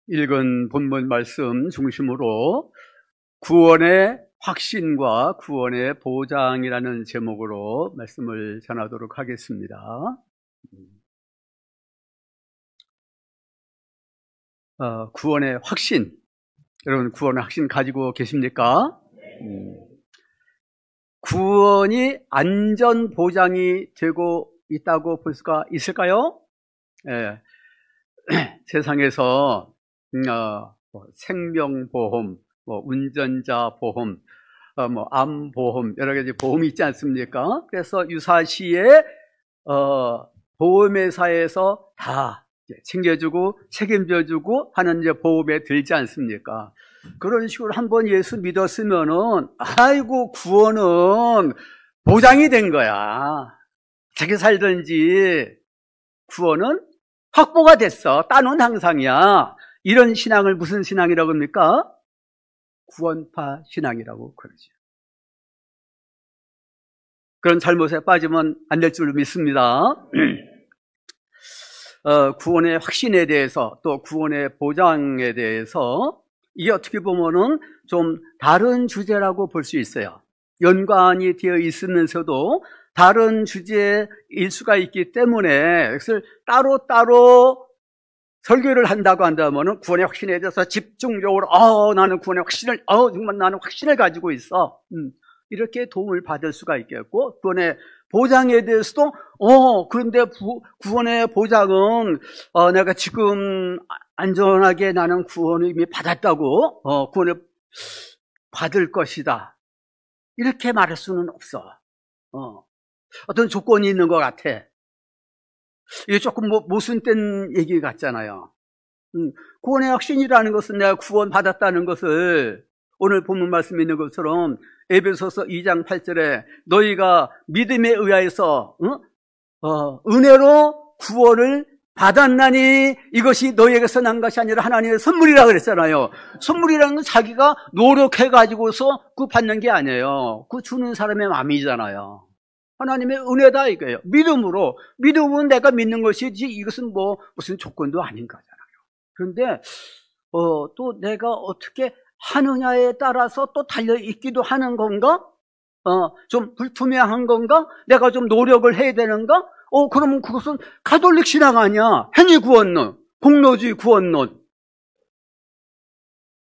읽은 본문 말씀 중심으로 구원의 확신과 구원의 보장이라는 제목으로 말씀을 전하도록 하겠습니다. 구원의 확신, 여러분 구원의 확신 가지고 계십니까? 구원이 안전 보장이 되고 있다고 볼 수가 있을까요? 세상에서 생명보험, 운전자 보험, 암보험, 여러 가지 보험이 있지 않습니까? 그래서 유사시에 보험회사에서 다 챙겨주고 책임져주고 하는 이제 보험에 들지 않습니까? 그런 식으로 한번 예수 믿었으면은 아이고 구원은 보장이 된 거야. 어떻게 살든지 구원은 확보가 됐어. 따놓은 항상이야. 이런 신앙을 무슨 신앙이라고 합니까? 구원파 신앙이라고 그러죠. 그런 잘못에 빠지면 안 될 줄 믿습니다. 구원의 확신에 대해서 또 구원의 보장에 대해서 이게 어떻게 보면은 좀 다른 주제라고 볼 수 있어요. 연관이 되어 있으면서도 다른 주제일 수가 있기 때문에 그것을 따로따로 설교를 한다고 한다면은 구원의 확신에 대해서 집중적으로 나는 구원의 확신을 정말 나는 확신을 가지고 있어. 이렇게 도움을 받을 수가 있겠고 구원의 보장에 대해서도 그런데 구원의 보장은 내가 지금 안전하게 나는 구원을 이미 받았다고 구원을 받을 것이다. 이렇게 말할 수는 없어. 어떤 조건이 있는 것 같아. 이게 조금 모순된 얘기 같잖아요. 구원의 확신이라는 것은 내가 구원 받았다는 것을 오늘 본문 말씀에 있는 것처럼 에베소서 2장 8절에 너희가 믿음에 의하여서 은혜로 구원을 받았나니 이것이 너희에게서 난 것이 아니라 하나님의 선물이라 그랬잖아요. 선물이라는 건 자기가 노력해가지고서 그 받는 게 아니에요. 그 주는 사람의 마음이잖아요. 하나님의 은혜다 이거예요. 믿음은 내가 믿는 것이지 이것은 무슨 조건도 아닌 거잖아요. 그런데 또 내가 어떻게 하느냐에 따라서 또 달려있기도 하는 건가? 좀 불투명한 건가? 내가 좀 노력을 해야 되는가? 그러면 그것은 가톨릭 신앙 아니야. 행위 구원론, 공로주의 구원론.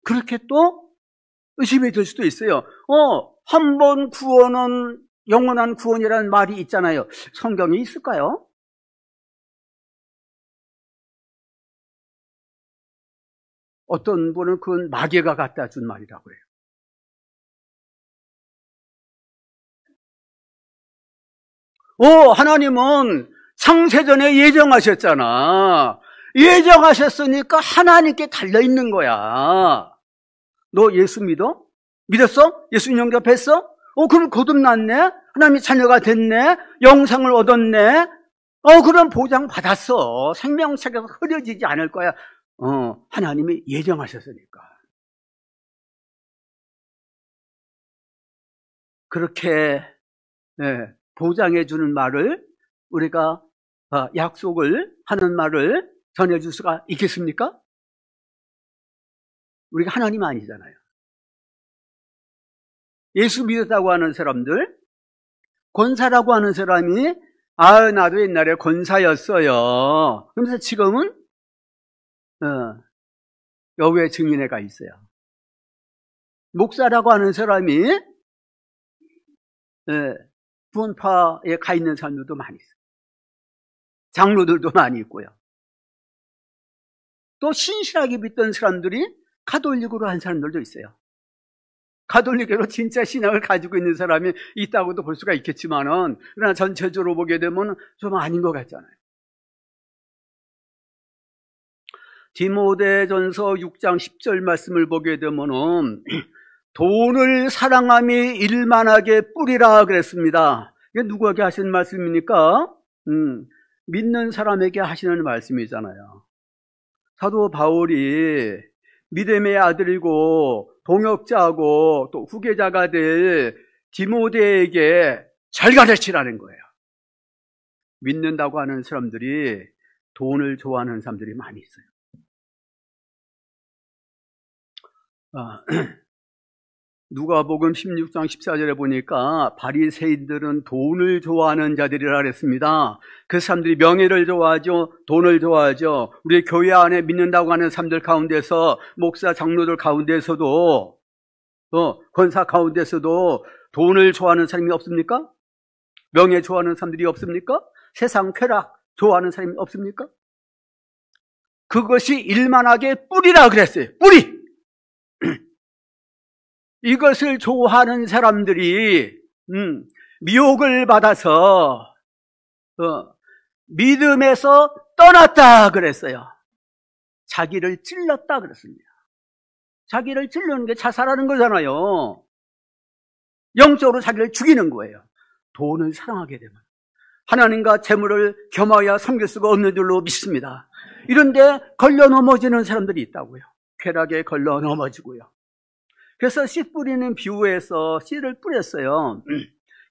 그렇게 또 의심이 들 수도 있어요. 한 번 구원은 영원한 구원이라는 말이 있잖아요. 성경에 있을까요? 어떤 분은 그건 마귀가 갖다 준 말이라고 해요. 하나님은 창세전에 예정하셨잖아. 예정하셨으니까 하나님께 달려있는 거야. 너 예수 믿어? 믿었어? 예수 영접했어? 그럼 거듭났네? 하나님의 자녀가 됐네? 영생을 얻었네? 그럼 보장 받았어. 생명책에서 흐려지지 않을 거야. 하나님이 예정하셨으니까. 그렇게 보장해 주는 말을 우리가 약속을 하는 말을 전해줄 수가 있겠습니까? 우리가 하나님 아니잖아요. 예수 믿었다고 하는 사람들, 권사라고 하는 사람이 나도 옛날에 권사였어요. 그러면서 지금은 여호와의 증인회가 있어요. 목사라고 하는 사람이 구원파에 가 있는 사람들도 많이 있어요. 장로들도 많이 있고요. 또 신실하게 믿던 사람들이 가톨릭으로 한 사람들도 있어요. 가톨릭으로 진짜 신앙을 가지고 있는 사람이 있다고도 볼 수가 있겠지만은 그러나 전체적으로 보게 되면 좀 아닌 것 같잖아요. 디모데전서 6장 10절 말씀을 보게 되면은 돈을 사랑함이 일만하게 뿌리라 그랬습니다. 이게 누구에게 하시는 말씀입니까? 믿는 사람에게 하시는 말씀이잖아요. 사도 바울이 믿음의 아들이고 동역자고 또 후계자가 될 디모데에게 잘 가르치라는 거예요. 믿는다고 하는 사람들이 돈을 좋아하는 사람들이 많이 있어요. 누가복음 16장 14절에 보니까 바리새인들은 돈을 좋아하는 자들이라 그랬습니다. 그 사람들이 명예를 좋아하죠. 돈을 좋아하죠. 우리 교회 안에 믿는다고 하는 사람들 가운데서, 목사 장로들 가운데서도, 권사 가운데서도 돈을 좋아하는 사람이 없습니까? 명예 좋아하는 사람들이 없습니까? 세상 쾌락 좋아하는 사람이 없습니까? 그것이 일만하게 뿌리라 그랬어요. 뿌리! 이것을 좋아하는 사람들이 미혹을 받아서 믿음에서 떠났다 그랬어요. 자기를 찔렀다 그랬습니다. 자기를 찔르는 게 자살하는 거잖아요. 영적으로 자기를 죽이는 거예요. 돈을 사랑하게 되면 하나님과 재물을 겸하여 섬길 수가 없는 줄로 믿습니다. 이런데 걸려 넘어지는 사람들이 있다고요. 쾌락에 걸려 넘어지고요. 그래서 씨 뿌리는 비유에서 씨를 뿌렸어요.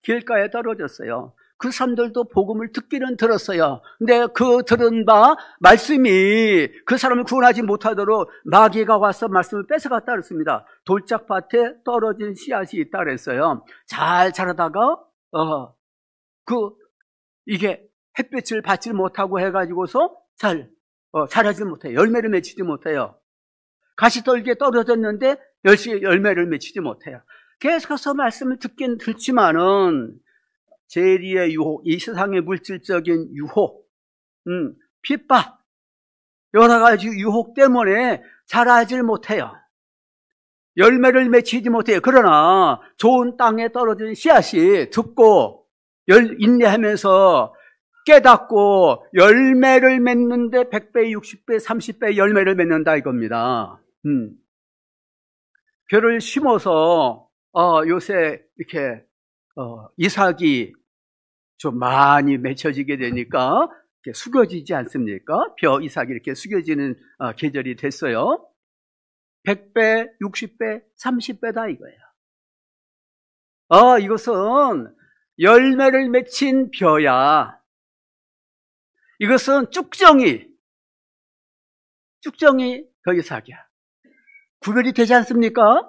길가에 떨어졌어요. 그 사람들도 복음을 듣기는 들었어요. 근데 그 들은 바 말씀이 그 사람을 구원하지 못하도록 마귀가 와서 말씀을 뺏어갔다 그랬습니다. 돌짝밭에 떨어진 씨앗이 있다 그랬어요. 잘 자라다가 이게 햇빛을 받지 못하고 해가지고서 자라지 못해요. 열매를 맺히지 못해요. 가시떨기에 떨어졌는데 열매를 맺히지 못해요. 계속해서 말씀을 듣긴 듣지만은 재리의 유혹, 이 세상의 물질적인 유혹, 핍박, 여러 가지 유혹 때문에 자라질 못해요. 열매를 맺히지 못해요. 그러나 좋은 땅에 떨어진 씨앗이 듣고 인내하면서 깨닫고 열매를 맺는데 100배, 60배, 30배 열매를 맺는다 이겁니다. 벼를 심어서 요새 이렇게 이삭이 좀 많이 맺혀지게 되니까 이렇게 숙여지지 않습니까? 벼 이삭이 이렇게 숙여지는 계절이 됐어요. 100배, 60배, 30배다 이거예요. 이것은 열매를 맺힌 벼야. 이것은 쭉정이 벼 이삭이야. 구별이 되지 않습니까?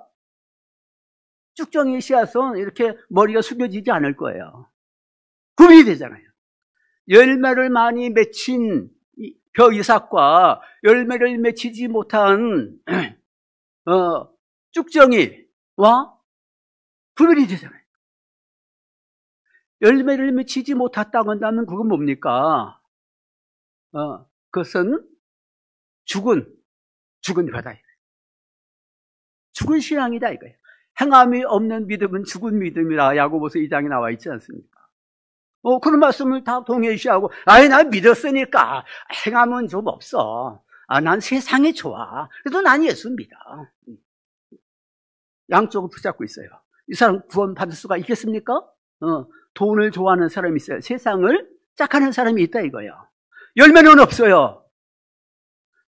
쭉정이 씨앗은 이렇게 머리가 숙여지지 않을 거예요. 구별이 되잖아요. 열매를 많이 맺힌 벼 이삭과 열매를 맺히지 못한 쭉정이와 구별이 되잖아요. 열매를 맺히지 못했다고 한다면 그건 뭡니까? 그것은 죽은 벼다. 죽은 신앙이다 이거예요. 행함이 없는 믿음은 죽은 믿음이라 야고보서 2장에 나와 있지 않습니까? 그런 말씀을 다 동일시하고, 난 믿었으니까 행함은 좀 없어. 난 세상이 좋아. 그래도 난 예수 믿어. 양쪽을 붙잡고 있어요. 이 사람 구원 받을 수가 있겠습니까? 돈을 좋아하는 사람이 있어요. 세상을 짝하는 사람이 있다 이거예요. 열매는 없어요.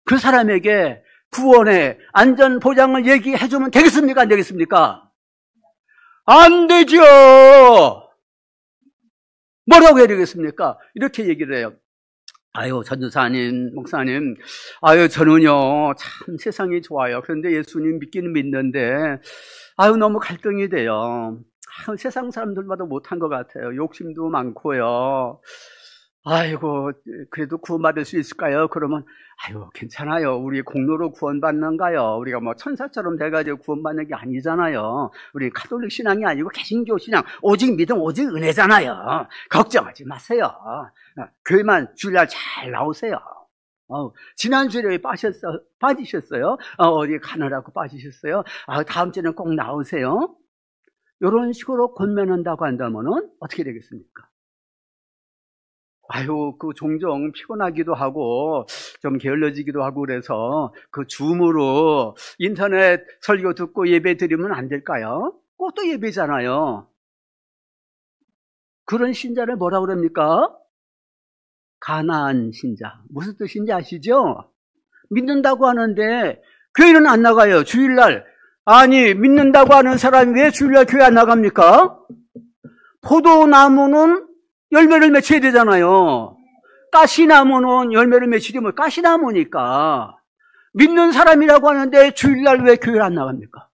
그 사람에게 구원의 안전 보장을 얘기해주면 되겠습니까? 안 되겠습니까? 안 되죠! 뭐라고 해야 되겠습니까? 이렇게 얘기를 해요. 전도사님, 목사님, 저는요, 참 세상이 좋아요. 그런데 예수님 믿기는 믿는데, 너무 갈등이 돼요. 세상 사람들마다 못한 것 같아요. 욕심도 많고요. 그래도 구원받을 수 있을까요? 그러면, 괜찮아요. 우리 공로로 구원받는가요? 우리가 뭐 천사처럼 돼가지고 구원받는 게 아니잖아요. 우리 가톨릭 신앙이 아니고 개신교 신앙, 오직 믿음, 오직 은혜잖아요. 걱정하지 마세요. 교회만 주일날 잘 나오세요. 지난주에 왜 빠지셨어요? 어디 가느라고 빠지셨어요? 다음 주에는 꼭 나오세요. 이런 식으로 권면한다고 한다면은 어떻게 되겠습니까? 종종 피곤하기도 하고, 좀 게을러지기도 하고 그래서 그 줌으로 인터넷 설교 듣고 예배 드리면 안 될까요? 그것도 예배잖아요. 그런 신자를 뭐라고 그럽니까? 가난한 신자. 무슨 뜻인지 아시죠? 믿는다고 하는데 교회는 안 나가요. 주일날. 믿는다고 하는 사람이 왜 주일날 교회 안 나갑니까? 포도나무는 열매를 맺혀야 되잖아요. 가시나무는 열매를 맺히지 뭐 가시나무니까. 믿는 사람이라고 하는데 주일날 왜 교회를 안 나갑니까?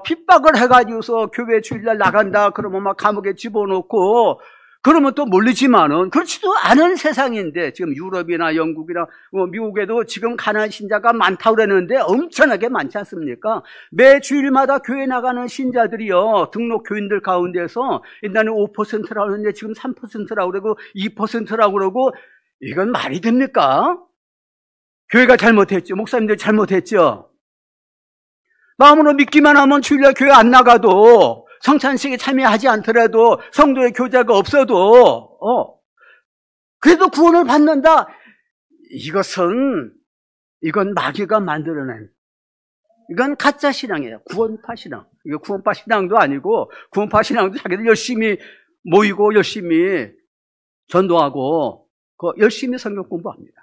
핍박을 해가지고서 교회 주일날 나간다 그러면 막 감옥에 집어넣고 그러면 또 몰리지만은 그렇지도 않은 세상인데 지금 유럽이나 영국이나 미국에도 지금 가난한 신자가 많다고 그러는데 엄청나게 많지 않습니까? 매 주일마다 교회 나가는 신자들이요 등록 교인들 가운데서 옛날에 5%라고 하는데 지금 3%라고 그러고 2%라고 그러고 이건 말이 됩니까? 교회가 잘못했죠. 목사님들 잘못했죠. 마음으로 믿기만 하면 주일날 교회 안 나가도 성찬식에 참여하지 않더라도 성도의 교제가 없어도 그래도 구원을 받는다. 이건 마귀가 만들어낸 이건 가짜 신앙이에요. 구원파 신앙. 이거 구원파 신앙도 아니고 구원파 신앙도 자기들 열심히 모이고 열심히 전도하고 열심히 성경 공부합니다.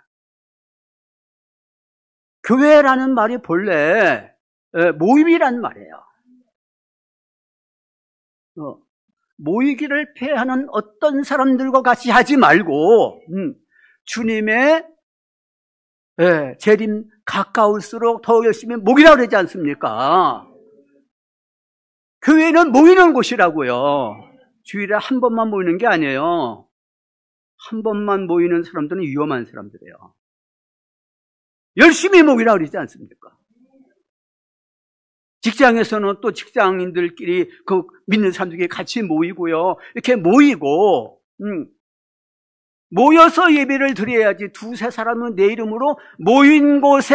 교회라는 말이 본래 모임이란 말이에요. 모이기를 패하는 어떤 사람들과 같이 하지 말고 주님의 재림 가까울수록 더 열심히 모이라고 그러지 않습니까? 교회는 모이는 곳이라고요. 주일에 한 번만 모이는 게 아니에요. 한 번만 모이는 사람들은 위험한 사람들이에요. 열심히 모이라고 그러지 않습니까? 직장에서는 또 직장인들끼리 그 믿는 사람들끼리 같이 모이고요. 이렇게 모이고 모여서 예배를 드려야지. 두세 사람은 내 이름으로 모인 곳에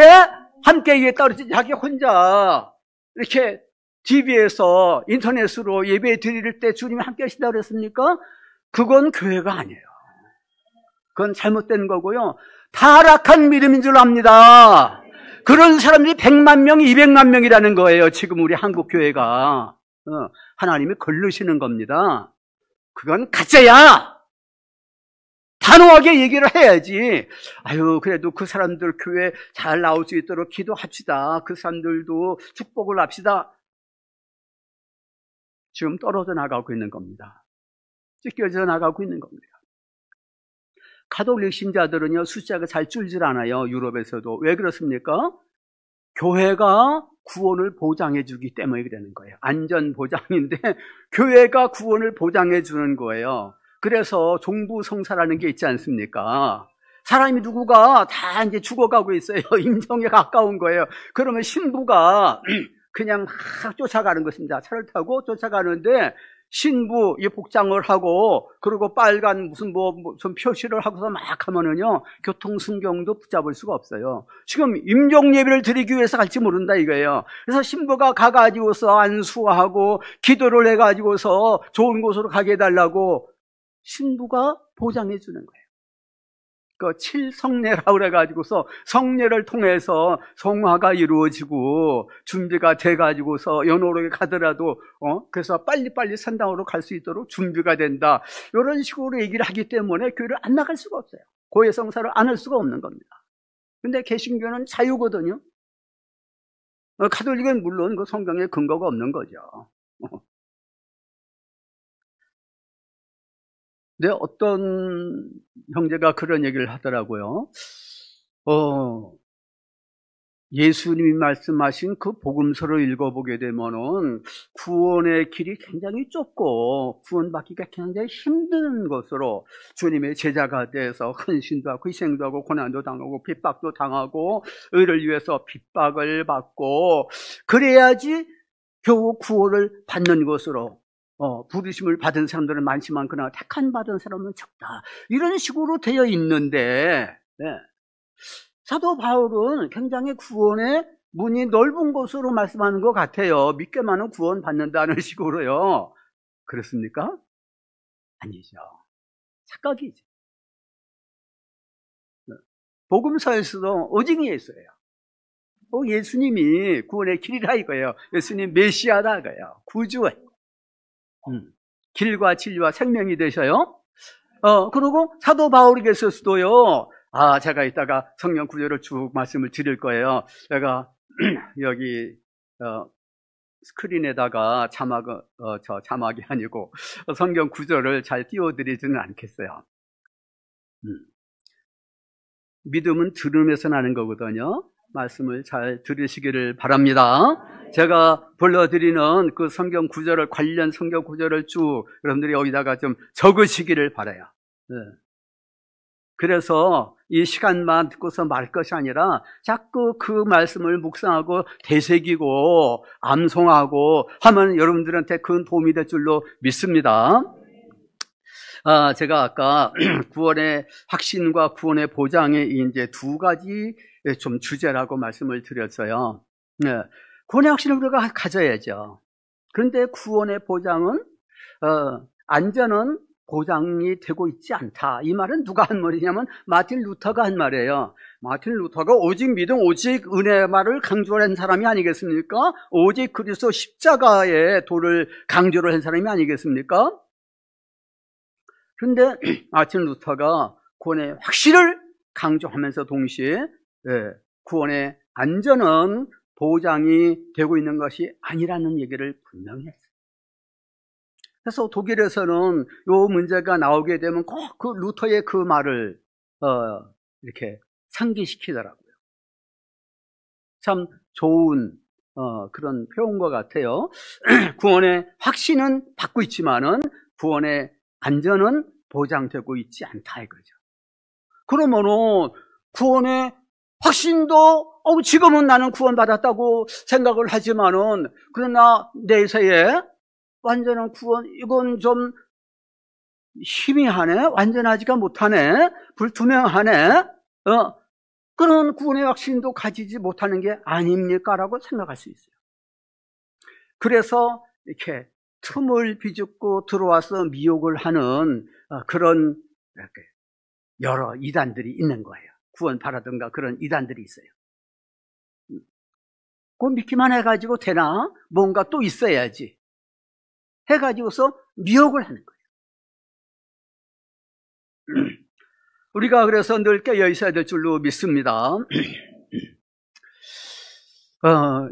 함께 예배했다 그러지 자기 혼자 이렇게 TV에서 인터넷으로 예배 드릴 때 주님이 함께 하신다고 그랬습니까? 그건 교회가 아니에요. 그건 잘못된 거고요. 타락한 믿음인 줄 압니다. 그런 사람들이 100만 명, 200만 명이라는 거예요. 지금 우리 한국교회가. 하나님이 걸르시는 겁니다. 그건 가짜야! 단호하게 얘기를 해야지. 그래도 그 사람들 교회 잘 나올 수 있도록 기도합시다. 그 사람들도 축복을 합시다. 지금 떨어져 나가고 있는 겁니다. 찢겨져 나가고 있는 겁니다. 가톨릭 신자들은요, 숫자가 잘 줄질 않아요. 유럽에서도. 왜 그렇습니까? 교회가 구원을 보장해 주기 때문에 그러는 거예요. 안전 보장인데 교회가 구원을 보장해 주는 거예요. 그래서 종부성사라는 게 있지 않습니까? 사람이 누구가 다 이제 죽어가고 있어요. 임종에 가까운 거예요. 그러면 신부가 그냥 막 쫓아가는 것입니다. 차를 타고 쫓아가는데 신부 이 복장을 하고 그리고 빨간 무슨 표시를 하고서 막 하면은요 교통순경도 붙잡을 수가 없어요. 지금 임종 예배를 드리기 위해서 갈지 모른다 이거예요. 그래서 신부가 가가지고서 안수하고 기도를 해가지고서 좋은 곳으로 가게 해달라고 신부가 보장해 주는 거예요. 그 칠성례라고 그래가지고서 성례를 통해서 성화가 이루어지고 준비가 돼가지고서 연호록에 가더라도 그래서 빨리빨리 산당으로 갈 수 있도록 준비가 된다. 이런 식으로 얘기를 하기 때문에 교회를 안 나갈 수가 없어요. 고해성사를 안 할 수가 없는 겁니다. 근데 개신교는 자유거든요. 가톨릭은 물론 그 성경에 근거가 없는 거죠. 네, 어떤 형제가 그런 얘기를 하더라고요. 예수님이 말씀하신 그 복음서를 읽어보게 되면은 구원의 길이 굉장히 좁고 구원받기가 굉장히 힘든 것으로 주님의 제자가 돼서 헌신도 하고 희생도 하고 고난도 당하고 핍박도 당하고 의를 위해서 핍박을 받고 그래야지 겨우 구원을 받는 것으로 부르심을 받은 사람들은 많지만 그러나 택한 받은 사람은 적다. 이런 식으로 되어 있는데 사도 바울은 굉장히 구원의 문이 넓은 것으로 말씀하는 것 같아요. 믿게만은 구원 받는다는 식으로요. 그렇습니까? 아니죠. 착각이죠. 복음서에서도 오징이에 있어요. 예수님이 구원의 길이라 이거예요. 예수님 메시아다 이거예요. 구주예요. 길과 진리와 생명이 되셔요. 그리고 사도 바울에게서도요. 제가 이따가 성경 구절을 쭉 말씀을 드릴 거예요. 제가 여기 스크린에다가 자막이 아니고 성경 구절을 잘 띄워드리지는 않겠어요. 믿음은 들음에서 나는 거거든요. 말씀을 잘 들으시기를 바랍니다. 제가 불러드리는 그 성경 구절을, 관련 성경 구절을 쭉 여러분들이 여기다가 좀 적으시기를 바라요. 네. 그래서 이 시간만 듣고서 말 것이 아니라 자꾸 그 말씀을 묵상하고 되새기고 암송하고 하면 여러분들한테 큰 도움이 될 줄로 믿습니다. 제가 아까 구원의 확신과 구원의 보장의 이제 두 가지 좀 주제라고 말씀을 드렸어요. 네. 구원의 확신을 우리가 가져야죠. 그런데 구원의 보장은, 안전은 보장이 되고 있지 않다. 이 말은 누가 한 말이냐면 마틴 루터가 한 말이에요. 마틴 루터가 오직 믿음, 오직 은혜의 말을 강조한 사람이 아니겠습니까? 오직 그리스도 십자가의 도를 강조를 한 사람이 아니겠습니까? 그런데 마틴 루터가 구원의 확신을 강조하면서 동시에 구원의 안전은 보장이 되고 있는 것이 아니라는 얘기를 분명히 했어요. 그래서 독일에서는 이 문제가 나오게 되면 꼭 그 루터의 그 말을 이렇게 상기시키더라고요. 참 좋은 그런 표현인 것 같아요. 구원의 확신은 받고 있지만은 구원의 안전은 보장되고 있지 않다 이거죠. 그러면은 구원의 확신도 지금은 나는 구원받았다고 생각을 하지만은 그러나 내세에 완전한 구원, 이건 좀 희미하네, 완전하지가 못하네, 불투명하네, 그런 구원의 확신도 가지지 못하는 게 아닙니까? 라고 생각할 수 있어요. 그래서 이렇게 틈을 비집고 들어와서 미혹을 하는 그런 여러 이단들이 있는 거예요. 구원받았던가 그런 이단들이 있어요. 그거 믿기만 해가지고 되나? 뭔가 또 있어야지 해가지고서 미혹을 하는 거예요. 우리가 그래서 늘 깨어 있어야 될 줄로 믿습니다.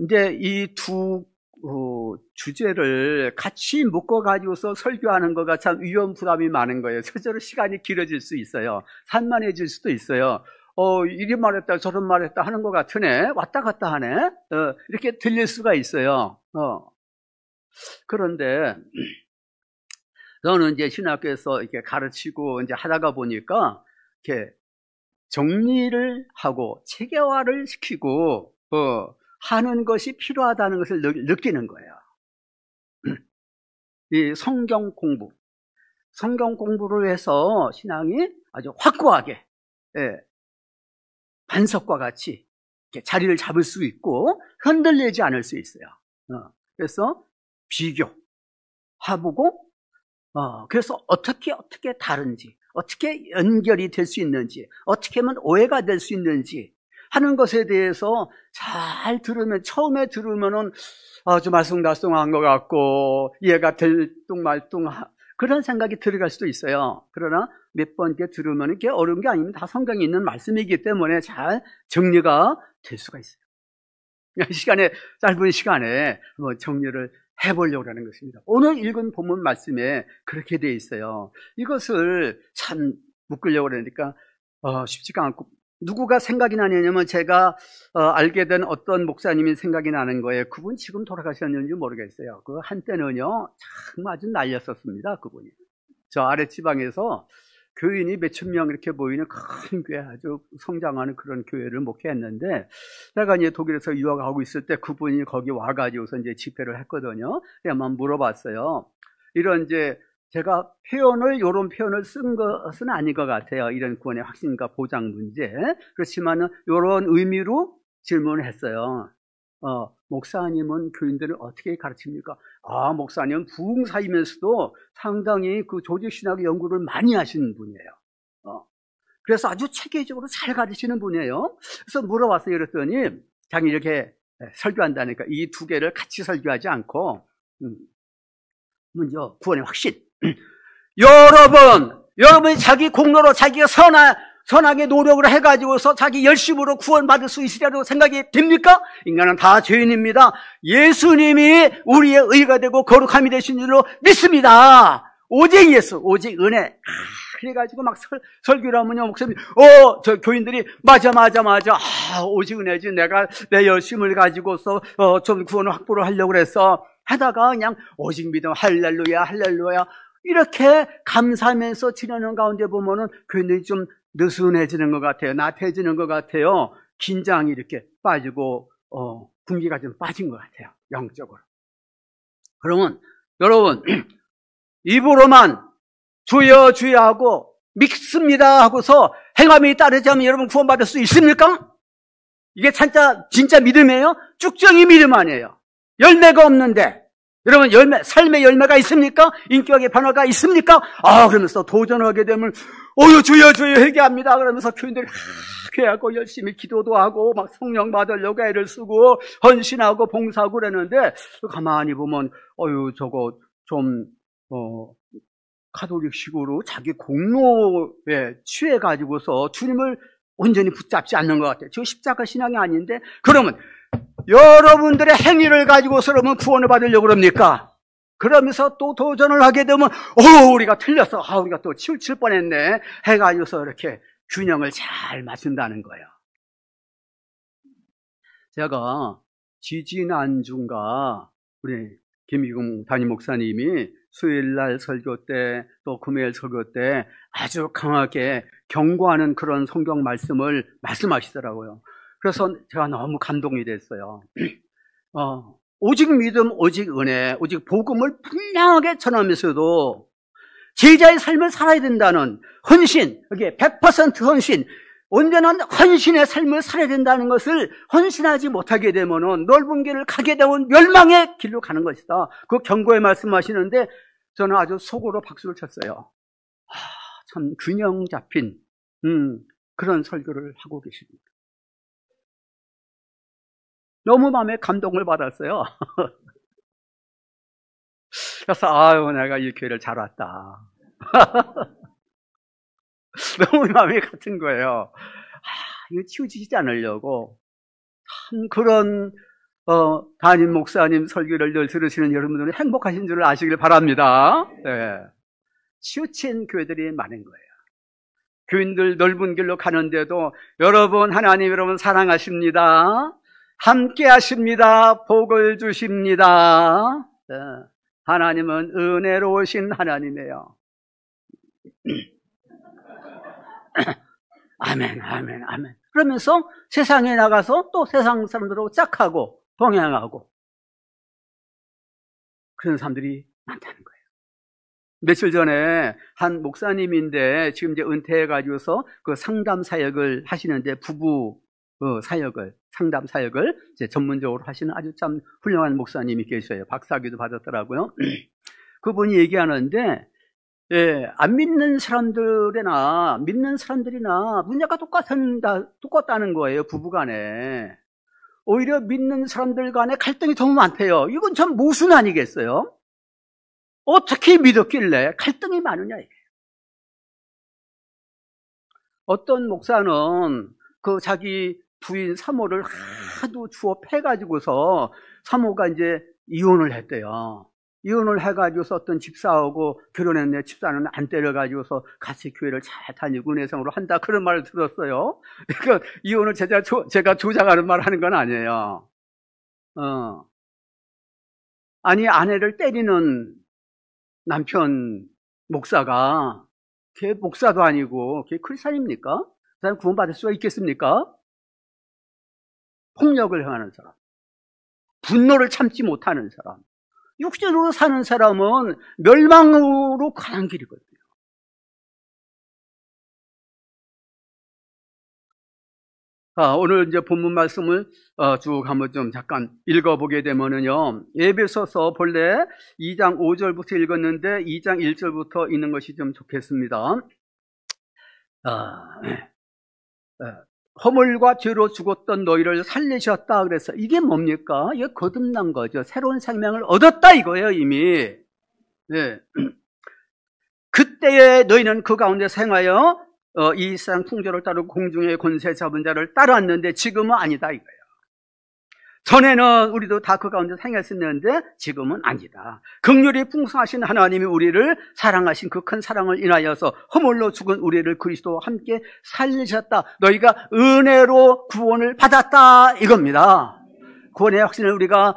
이제 이 두 주제를 같이 묶어가지고서 설교하는 거가 참 위험 부담이 많은 거예요. 실제로 시간이 길어질 수 있어요. 산만해질 수도 있어요. 이리 말했다 저런 말했다 하는 것 같으네, 왔다 갔다 하네, 이렇게 들릴 수가 있어요. 그런데 저는 이제 신학교에서 이렇게 가르치고 이제 하다가 보니까 이렇게 정리를 하고 체계화를 시키고 하는 것이 필요하다는 것을 느끼는 거예요. 이 성경 공부를 해서 신앙이 아주 확고하게 반석과 같이 이렇게 자리를 잡을 수 있고 흔들리지 않을 수 있어요. 그래서 비교해보고 그래서 어떻게 다른지, 어떻게 연결이 될 수 있는지, 어떻게 하면 오해가 될 수 있는지 하는 것에 대해서 잘 들으면, 처음에 들으면은 좀 알쏭달쏭한 것 같고 이해가 들뚱말뚱 그런 생각이 들어갈 수도 있어요. 그러나 몇 번 이렇게 들으면 이게 어려운 게 아닙니다. 다 성경에 있는 말씀이기 때문에 잘 정리가 될 수가 있어요. 짧은 시간에 한번 정리를 해보려고 하는 것입니다. 오늘 읽은 본문 말씀에 그렇게 되어 있어요. 이것을 참 묶으려고 그러니까 쉽지가 않고, 누구가 생각이 나냐면 제가 알게 된 어떤 목사님이 생각이 나는 거예요. 그분 지금 돌아가셨는지 모르겠어요. 그 한때는요 참 아주 날렸었습니다. 그분이 저 아랫지방에서 교인이 몇천 명 이렇게 보이는 큰 교회, 아주 성장하는 그런 교회를 목회했는데, 내가 이제 독일에서 유학하고 있을 때 그분이 거기 와가지고서 이제 집회를 했거든요. 그냥 물어봤어요. 이런 이제 제가 이런 표현을 쓴 것은 아닌 것 같아요. 이런 구원의 확신과 보장 문제. 그렇지만은 이런 의미로 질문을 했어요. 목사님은 교인들을 어떻게 가르칩니까? 목사님은 부흥사이면서도 상당히 그 조직신학의 연구를 많이 하시는 분이에요. 그래서 아주 체계적으로 잘 가르치는 분이에요. 그래서 물어봤어요. 그랬더니 자기 이렇게 설교한다니까 이 두 개를 같이 설교하지 않고 먼저 구원의 확신. 여러분이 자기 공로로 자기가 선하게 노력을 해가지고서 자기 열심으로 구원받을 수 있으리라고 생각이 됩니까? 인간은 다 죄인입니다. 예수님이 우리의 의가 되고 거룩함이 되신 줄로 믿습니다. 오직 예수, 오직 은혜. 그래가지고 막 설교를 하면요, 목사님, 저 교인들이, 맞아. 오직 은혜지. 내가 내 열심을 가지고서, 좀 구원을 확보를 하려고 그랬어. 하다가 그냥 오직 믿음, 할렐루야. 이렇게 감사하면서 지내는 가운데 보면은 교인들이 좀 느슨해지는 것 같아요. 나태해지는 것 같아요. 긴장이 이렇게 빠지고, 분기가 좀 빠진 것 같아요. 영적으로. 그러면, 여러분, 입으로만 주여 하고 믿습니다 하고서 행함이 따르지 않으면 여러분 구원받을 수 있습니까? 이게 진짜 믿음이에요? 쭉정이 믿음 아니에요. 열매가 없는데 여러분 삶의 열매가 있습니까? 인격의 변화가 있습니까? 그러면서 도전하게 되면 주여 회개합니다 그러면서 교인들이 회개하고 열심히 기도도 하고 막 성령 받으려고 애를 쓰고 헌신하고 봉사하고 그러는데 가만히 보면 저거 좀 카톨릭식으로 자기 공로에 취해가지고서 주님을 온전히 붙잡지 않는 것 같아요. 저 십자가 신앙이 아닌데, 그러면 여러분들의 행위를 가지고서 그러면 구원을 받으려고 그럽니까? 그러면서 또 도전을 하게 되면, 우리가 틀렸어. 우리가 또 치우칠 뻔했네. 해가지고서 이렇게 균형을 잘 맞춘다는 거예요. 제가 지지난주인가 우리 김희금 담임 목사님이 수요일날 설교 때 또 금요일 설교 때 아주 강하게 경고하는 그런 성경 말씀을 말씀하시더라고요. 그래서 제가 너무 감동이 됐어요. 오직 믿음, 오직 은혜, 오직 복음을 분명하게 전하면서도 제자의 삶을 살아야 된다는 헌신, 이게 100% 헌신, 온전한 헌신의 삶을 살아야 된다는 것을 헌신하지 못하게 되면 넓은 길을 가게 되면 멸망의 길로 가는 것이다. 그 경고에 말씀하시는데 저는 아주 속으로 박수를 쳤어요. 참 균형 잡힌 그런 설교를 하고 계십니다. 너무 마음에 감동을 받았어요. 그래서 내가 이 교회를 잘 왔다. 너무 마음이 같은 거예요. 이거 치우치지 않으려고 참 그런 담임 목사님 설교를 늘 들으시는 여러분들은 행복하신 줄 아시길 바랍니다. 네. 치우친 교회들이 많은 거예요. 교인들 넓은 길로 가는데도 여러분 하나님 여러분 사랑하십니다. 함께 하십니다. 복을 주십니다. 네. 하나님은 은혜로우신 하나님이에요. 아멘. 그러면서 세상에 나가서 또 세상 사람들하고 짝하고 동행하고 그런 사람들이 많다는 거예요. 며칠 전에 한 목사님인데 지금 이제 은퇴해가지고서 그 상담 사역을 하시는데 부부 사역을 상담 사역을 이제 전문적으로 하시는 아주 참 훌륭한 목사님이 계셔요. 박사학위도 받았더라고요. 그분이 얘기하는데 안 믿는 사람들이나 믿는 사람들이나 문제가 똑같다는 거예요. 부부간에. 오히려 믿는 사람들 간에 갈등이 너무 많대요. 이건 참 모순 아니겠어요? 어떻게 믿었길래 갈등이 많으냐 이게. 어떤 목사는 그 자기 부인 사모를 하도 주워 패가지고서 사모가 이제 이혼을 했대요. 이혼을 해가지고서 어떤 집사하고 결혼했는데 집사는 안 때려가지고서 같이 교회를 잘 다니고 은혜생으로 한다 그런 말을 들었어요. 그러니까 이혼을 제가 조장하는 말 하는 건 아니에요. 아니 아내를 때리는 남편 목사가 걔 목사도 아니고 걔 크리스찬입니까? 그 사람 구원받을 수가 있겠습니까? 폭력을 행하는 사람, 분노를 참지 못하는 사람, 육신으로 사는 사람은 멸망으로 가는 길이거든요. 오늘 이제 본문 말씀을 쭉 한번 좀 잠깐 읽어보게 되면은요, 에베소서 본래 2장 5절부터 읽었는데 2장 1절부터 읽는 것이 좀 좋겠습니다. 허물과 죄로 죽었던 너희를 살리셨다 그래서 이게 뭡니까? 이게 거듭난 거죠. 새로운 생명을 얻었다 이거예요 이미. 네. 그때에 너희는 그 가운데 생하여 이 세상 풍조를 따르고 공중의 권세 잡은 자를 따랐는데 지금은 아니다 이거예요. 전에는 우리도 다 그 가운데 행했었는데 지금은 아니다. 긍휼이 풍성하신 하나님이 우리를 사랑하신 그 큰 사랑을 인하여서 허물로 죽은 우리를 그리스도와 함께 살리셨다. 너희가 은혜로 구원을 받았다 이겁니다. 구원의 확신을 우리가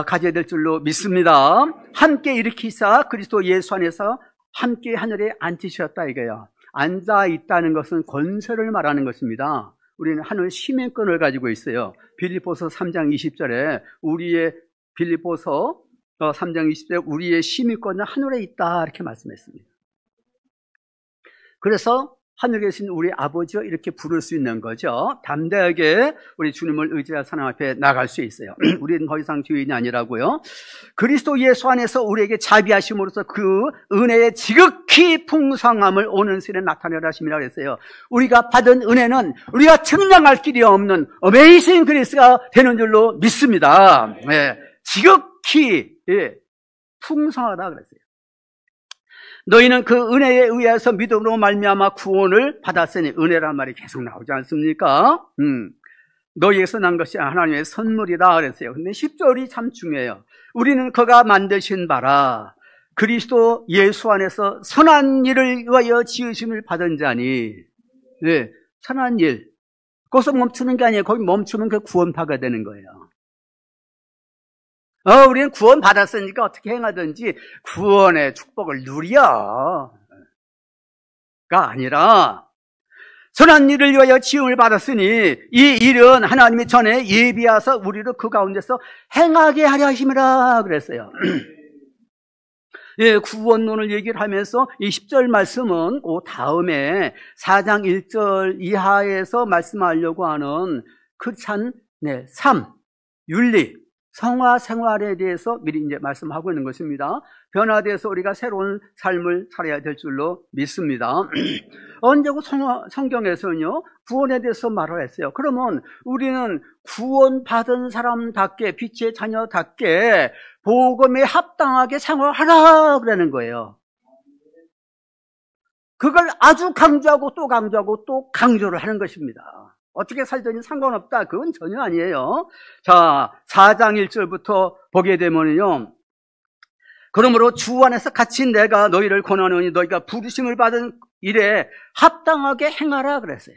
가져야 될 줄로 믿습니다. 함께 일으키사 그리스도 예수 안에서 함께 하늘에 앉히셨다 이거예요. 앉아 있다는 것은 권세를 말하는 것입니다. 우리는 하늘 시민권을 가지고 있어요. 빌립보서 3장 20절에 빌립보서 3장 20절에 우리의 시민권은 하늘에 있다 이렇게 말씀했습니다. 그래서 하늘에 계신 우리 아버지여 이렇게 부를 수 있는 거죠. 담대하게 우리 주님을 의지할 사람 앞에 나갈 수 있어요. 우리는 더 이상 주인이 아니라고요. 그리스도 예수 안에서 우리에게 자비하심으로써 그 은혜의 지극히 풍성함을 오는 시대에 나타내라 하심이라고 했어요. 우리가 받은 은혜는 우리가 증량할 길이 없는 어메이징 그레이스가 되는 줄로 믿습니다. 네, 지극히 풍성하다 그랬어요. 너희는 그 은혜에 의해서 믿음으로 말미암아 구원을 받았으니, 은혜란 말이 계속 나오지 않습니까? 너희에게서 난 것이 하나님의 선물이다 그랬어요. 근데 10절이 참 중요해요. 우리는 그가 만드신 바라 그리스도 예수 안에서 선한 일을 위하여 지으심을 받은 자니. 네, 선한 일. 거기서 멈추는 게 아니에요. 거기 멈추면 그 구원파가 되는 거예요. 우리는 구원 받았으니까 어떻게 행하든지 구원의 축복을 누려. 가 아니라 선한 일을 위하여 지음을 받았으니 이 일은 하나님이 전에 예비하사 우리를 그 가운데서 행하게 하려 하심이라 그랬어요. 예, 구원론을 얘기를 하면서 이 10절 말씀은 그 다음에 4장 1절 이하에서 말씀하려고 하는 크리스찬 삶, 윤리, 성화 생활에 대해서 미리 이제 말씀하고 있는 것입니다. 변화돼서 우리가 새로운 삶을 살아야 될 줄로 믿습니다. 언제고 성경에서는요, 구원에 대해서 말을 했어요. 그러면 우리는 구원받은 사람답게, 빛의 자녀답게 복음에 합당하게 생활하라 그러는 거예요. 그걸 아주 강조하고 또 강조하고 또 강조를 하는 것입니다. 어떻게 살든지 상관없다. 그건 전혀 아니에요. 자, 4장 1절부터 보게 되면요. 그러므로 주 안에서 갇힌 내가 너희를 권하노니 너희가 부르심을 받은 일에 합당하게 행하라 그랬어요.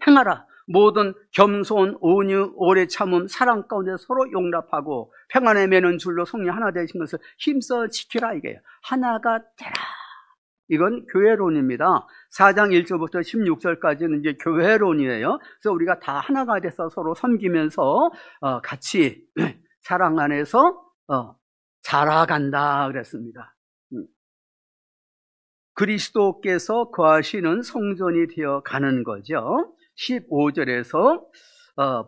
행하라. 모든 겸손, 온유, 오래 참음, 사랑 가운데 서로 용납하고 평안에 매는 줄로 성령 하나 되신 것을 힘써 지키라 이게요. 하나가 되라. 이건 교회론입니다. 4장 1절부터 16절까지는 이제 교회론이에요. 그래서 우리가 다 하나가 돼서 서로 섬기면서 같이 사랑 안에서 자라간다 그랬습니다. 그리스도께서 거하시는 성전이 되어 가는 거죠. 15절에서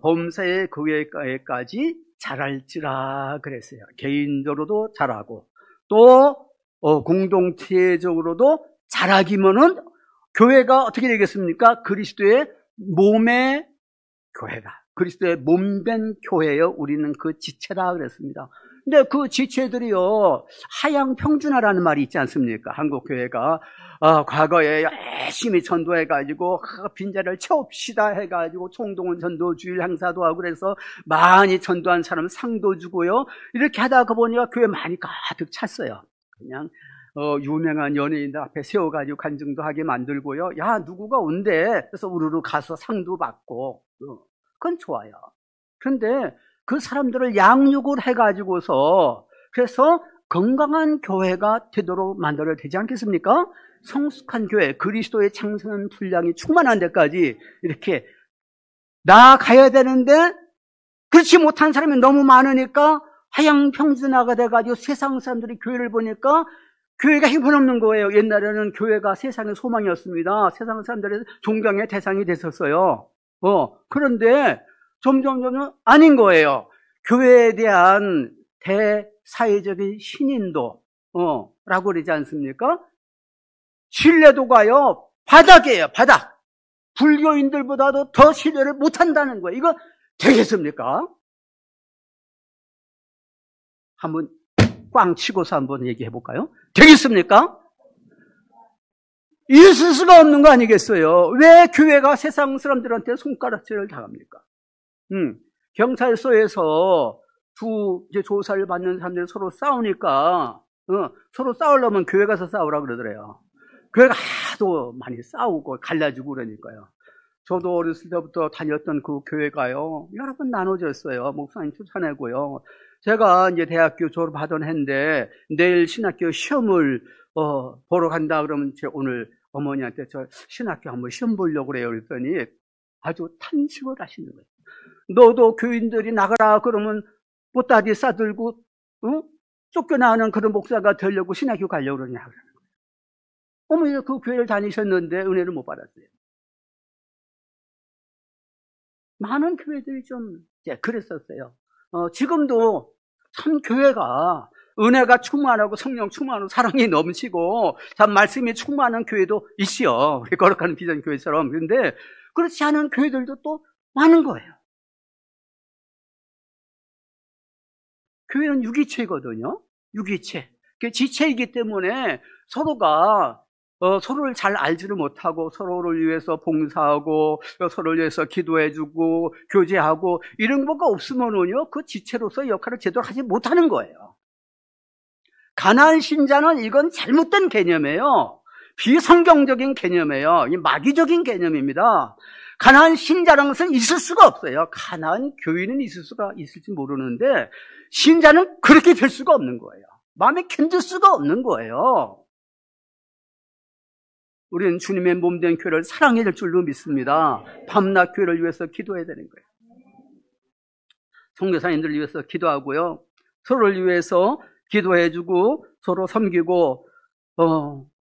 범사의 교회까지 자랄지라 그랬어요. 개인적으로도 자라고 또 공동체적으로도 자라기면은 교회가 어떻게 되겠습니까? 그리스도의 몸의 교회다. 그리스도의 몸된 교회요. 우리는 그 지체다 그랬습니다. 근데 그 지체들이요, 하향 평준화라는 말이 있지 않습니까? 한국 교회가 과거에 열심히 전도해가지고 빈자리를 채웁시다 해가지고 총동원 전도 주일 행사도 하고 그래서 많이 전도한 사람 상도 주고요. 이렇게 하다가 보니까 교회 많이 가득 찼어요. 그냥 유명한 연예인들 앞에 세워가지고 간증도 하게 만들고요. 야, 누구가 온대. 그래서 우르르 가서 상도 받고. 그건 좋아요. 그런데 그 사람들을 양육을 해가지고서 그래서 건강한 교회가 되도록 만들어야 되지 않겠습니까? 성숙한 교회, 그리스도의 창성한 분량이 충만한 데까지 이렇게 나아가야 되는데 그렇지 못한 사람이 너무 많으니까 하향 평준화가 돼가지고 세상 사람들이 교회를 보니까 교회가 형편없는 거예요. 옛날에는 교회가 세상의 소망이었습니다. 세상 사람들의 존경의 대상이 됐었어요. 그런데 점점 아닌 거예요. 교회에 대한 대사회적인 신인도 라고 그러지 않습니까? 신뢰도가요 바닥이에요. 바닥. 불교인들보다도 더 신뢰를 못한다는 거예요. 이거 되겠습니까? 한번 꽝 치고서 한번 얘기해 볼까요? 되겠습니까? 있을 수가 없는 거 아니겠어요? 왜 교회가 세상 사람들한테 손가락질을 당합니까? 경찰서에서 이제 조사를 받는 사람들이 서로 싸우니까, 서로 싸우려면 교회 가서 싸우라 그러더래요. 교회가 하도 많이 싸우고 갈라지고 그러니까요. 저도 어렸을 때부터 다녔던 그 교회가요, 여러 번 나눠졌어요. 목사님 추천하고요. 제가 이제 대학교 졸업하던 해인데, 내일 신학교 시험을, 보러 간다 그러면 오늘 어머니한테 저 신학교 한번 시험 보려고 그래요. 그랬더니 아주 탄식을 하시는 거예요. 너도 교인들이 나가라 그러면 보따리 싸들고, 쫓겨나는 그런 목사가 되려고 신학교 가려고 그러냐. 어머니가 그 교회를 다니셨는데 은혜를 못 받았어요. 많은 교회들이 좀 그랬었어요. 지금도 참 교회가 은혜가 충만하고 성령 충만하고 사랑이 넘치고 참 말씀이 충만한 교회도 있어요. 거룩한 비전 교회처럼. 그런데 그렇지 않은 교회들도 또 많은 거예요. 교회는 유기체거든요. 유기체. 지체이기 때문에 서로가 서로를 잘 알지를 못하고 서로를 위해서 봉사하고 서로를 위해서 기도해주고 교제하고 이런 거가 없으면은요, 그 지체로서의 역할을 제대로 하지 못하는 거예요. 가나안 신자는 이건 잘못된 개념이에요. 비성경적인 개념이에요. 마귀적인 개념입니다. 가나안 신자라는 것은 있을 수가 없어요. 가나안 교인은 있을 수가 있을지 모르는데 신자는 그렇게 될 수가 없는 거예요. 마음에 견딜 수가 없는 거예요. 우리는 주님의 몸된 교회를 사랑해야 될 줄로 믿습니다. 밤낮 교회를 위해서 기도해야 되는 거예요. 선교사님들을 위해서 기도하고요. 서로를 위해서 기도해주고 서로 섬기고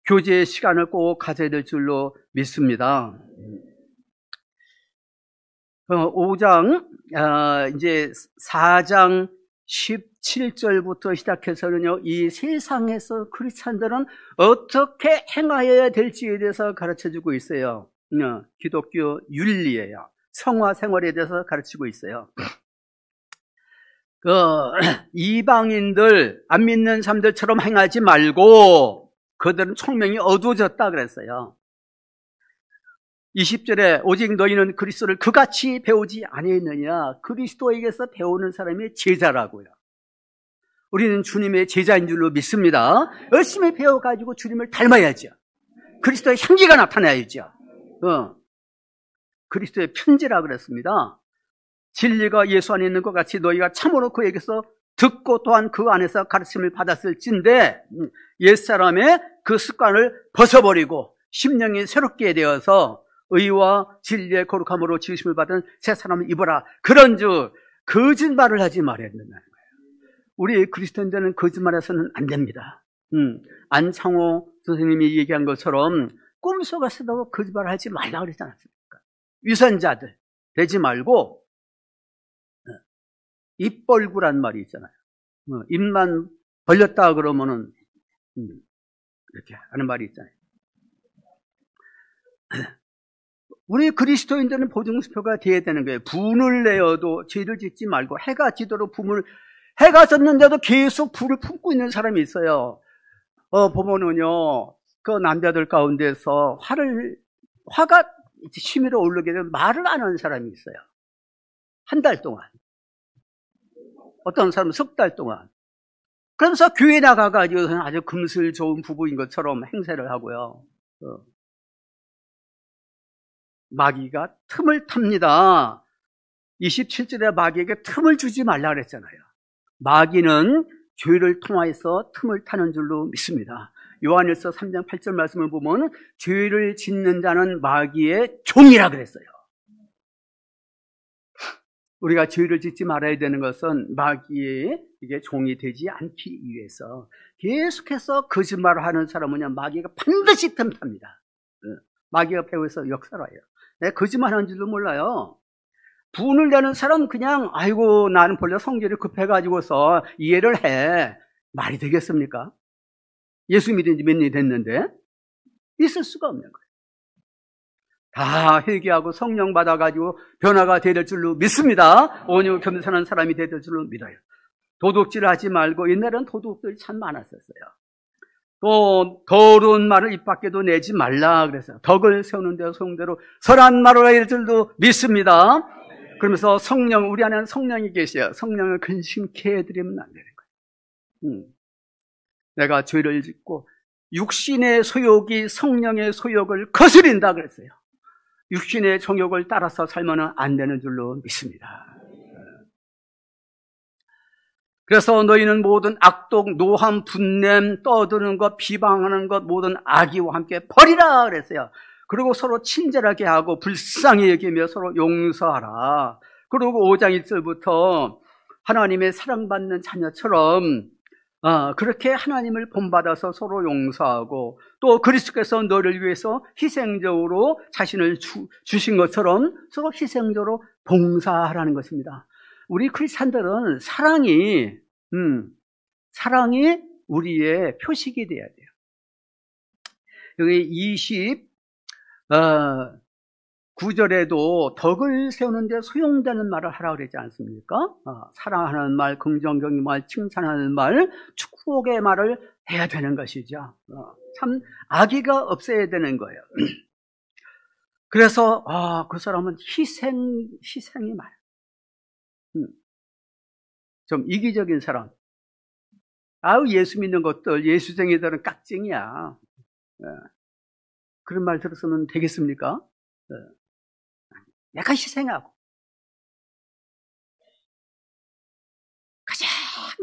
교제의 시간을 꼭 가져야 될 줄로 믿습니다. 5장 이제 4장 17절부터 시작해서는요, 이 세상에서 크리스찬들은 어떻게 행하여야 될지에 대해서 가르쳐주고 있어요. 기독교 윤리예요. 성화 생활에 대해서 가르치고 있어요. 이방인들, 안 믿는 사람들처럼 행하지 말고 그들은 총명이 어두워졌다 그랬어요. 20절에 오직 너희는 그리스도를 그같이 배우지 아니했느냐. 그리스도에게서 배우는 사람이 제자라고요. 우리는 주님의 제자인 줄로 믿습니다. 열심히 배워가지고 주님을 닮아야죠. 그리스도의 향기가 나타나야죠. 그리스도의 편지라 그랬습니다. 진리가 예수 안에 있는 것 같이 너희가 참으로 그에게서 듣고 또한 그 안에서 가르침을 받았을진데 옛사람의 그 습관을 벗어버리고 심령이 새롭게 되어서 의와 진리의 거룩함으로 지으심을 받은 새 사람을 입어라. 그런즉 거짓말을 하지 말아야 된다는 거예요. 우리 그리스도인들은 거짓말해서는 안 됩니다. 안창호 선생님이 얘기한 것처럼 꿈속에서도 거짓말을 하지 말라 그러지 않았습니까? 위선자들 되지 말고 입벌구란 말이 있잖아요. 입만 벌렸다 그러면은 이렇게 하는 말이 있잖아요. 우리 그리스도인들은 보증수표가 되어야 되는 거예요. 분을 내어도 죄를 짓지 말고 해가 지도록 해가 졌는데도 계속 불을 품고 있는 사람이 있어요. 보면은요, 그 남자들 가운데서 화가 심의로 오르게 되면 말을 안 하는 사람이 있어요. 한 달 동안. 어떤 사람은 석 달 동안. 그러면서 교회 나가가지고 아주 금슬 좋은 부부인 것처럼 행세를 하고요. 마귀가 틈을 탑니다. 27절에 마귀에게 틈을 주지 말라 그랬잖아요. 마귀는 죄를 통하여서 틈을 타는 줄로 믿습니다. 요한일서 3장 8절 말씀을 보면 죄를 짓는 자는 마귀의 종이라 그랬어요. 우리가 죄를 짓지 말아야 되는 것은 마귀의 이게 종이 되지 않기 위해서 계속해서 거짓말을 하는 사람은요, 마귀가 반드시 틈탑니다. 마귀가 배워서 역사라요. 내가 거짓말하는 줄도 몰라요. 분을 내는 사람 그냥 아이고 나는 본래 성질이 급해가지고서 이해를 해. 말이 되겠습니까? 예수 믿은 지 몇 년이 됐는데 있을 수가 없는 거예요. 다 회개하고 성령 받아가지고 변화가 될 줄로 믿습니다. 온유 겸손한 사람이 될 줄로 믿어요. 도둑질을 하지 말고, 옛날에는 도둑들이 참 많았었어요. 또 더러운 말을 입 밖에도 내지 말라 그랬어요. 덕을 세우는 데로 소용대로 선한 말을 할 줄도 믿습니다. 그러면서 성령, 우리 안에는 성령이 계셔요. 성령을 근심케 해드리면 안 되는 거예요. 내가 죄를 짓고 육신의 소욕이 성령의 소욕을 거스린다 그랬어요. 육신의 정욕을 따라서 살면 안 되는 줄로 믿습니다. 그래서 너희는 모든 악독, 노함, 분냄, 떠드는 것, 비방하는 것, 모든 악의와 함께 버리라 그랬어요. 그리고 서로 친절하게 하고 불쌍히 여기며 서로 용서하라. 그리고 5장 1절부터 하나님의 사랑받는 자녀처럼 그렇게 하나님을 본받아서 서로 용서하고 또 그리스도께서 너를 위해서 희생적으로 자신을 주신 것처럼 서로 희생적으로 봉사하라는 것입니다. 우리 크리스찬들은 사랑이 우리의 표식이 돼야 돼요. 여기 29절에도 덕을 세우는데 소용되는 말을 하라고 그러지 않습니까? 사랑하는 말, 긍정적인 말, 칭찬하는 말, 축복의 말을 해야 되는 것이죠. 참 악의가 없어야 되는 거예요. 그래서 그 사람은 희생이 많아요. 좀 이기적인 사람. 예수 믿는 것들, 예수쟁이들은 깍쟁이야. 그런 말 들었으면 되겠습니까? 내가 희생하고 가장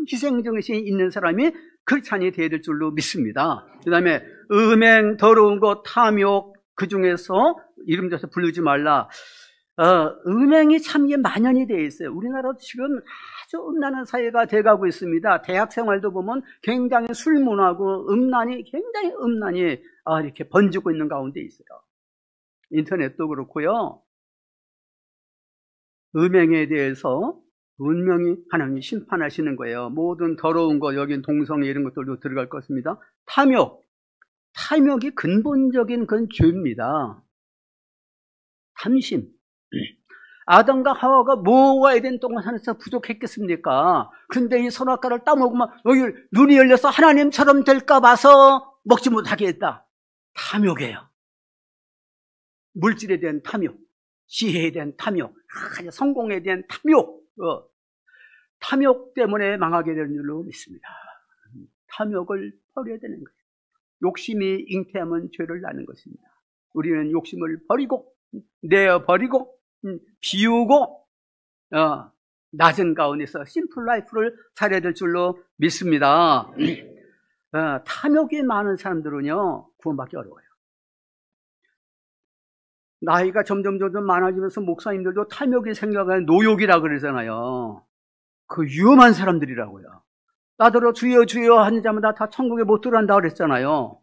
희생정신이 있는 사람이 크리스찬이 되어야 될 줄로 믿습니다. 그 다음에 음행, 더러운 것, 탐욕, 그 중에서 이름 줘서 부르지 말라. 음행이 참 이게 만연이 되어 있어요. 우리나라도 지금 아주 음란한 사회가 돼가고 있습니다. 대학 생활도 보면 굉장히 술문화고 굉장히 음란이 이렇게 번지고 있는 가운데 있어요. 인터넷도 그렇고요. 음행에 대해서 분명히 하나님이 심판하시는 거예요. 모든 더러운 것, 여긴 동성애 이런 것들도 들어갈 것입니다. 탐욕이 근본적인 그건 죄입니다. 탐심. 아담과 하와가 뭐가 에덴 동산에서 부족했겠습니까? 근데 이 선악과를 따먹으면 여기 눈이 열려서 하나님처럼 될까 봐서 먹지 못하게 했다. 탐욕이에요. 물질에 대한 탐욕, 지혜에 대한 탐욕, 성공에 대한 탐욕, 탐욕 때문에 망하게 되는 줄로 믿습니다. 탐욕을 버려야 되는 거예요. 욕심이 잉태하면 죄를 낳는 것입니다. 우리는 욕심을 버리고 내어버리고 비우고 낮은 가운데서 심플 라이프를 살아야 될 줄로 믿습니다. 탐욕이 많은 사람들은요 구원받기 어려워요. 나이가 점점 많아지면서 목사님들도 탐욕이 생겨가는 노욕이라 그러잖아요. 그 위험한 사람들이라고요. 나더러 주여 주여 하는 자마다 다 천국에 못 들어간다 그랬잖아요.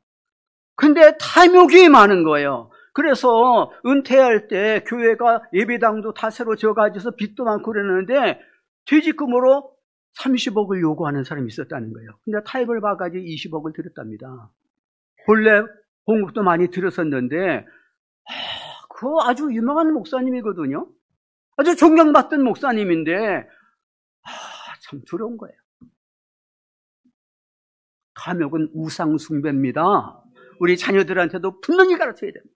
근데 탐욕이 많은 거예요. 그래서 은퇴할 때 교회가 예배당도 다 새로 지어가지고서 빚도 많고 그랬는데 퇴직금으로 30억을 요구하는 사람이 있었다는 거예요. 근데 타협을 봐가지고 20억을 드렸답니다. 본래 공급도 많이 들었었는데 그 아주 유명한 목사님이거든요. 아주 존경받던 목사님인데 참 두려운 거예요. 탐욕은 우상 숭배입니다. 우리 자녀들한테도 분명히 가르쳐야 됩니다.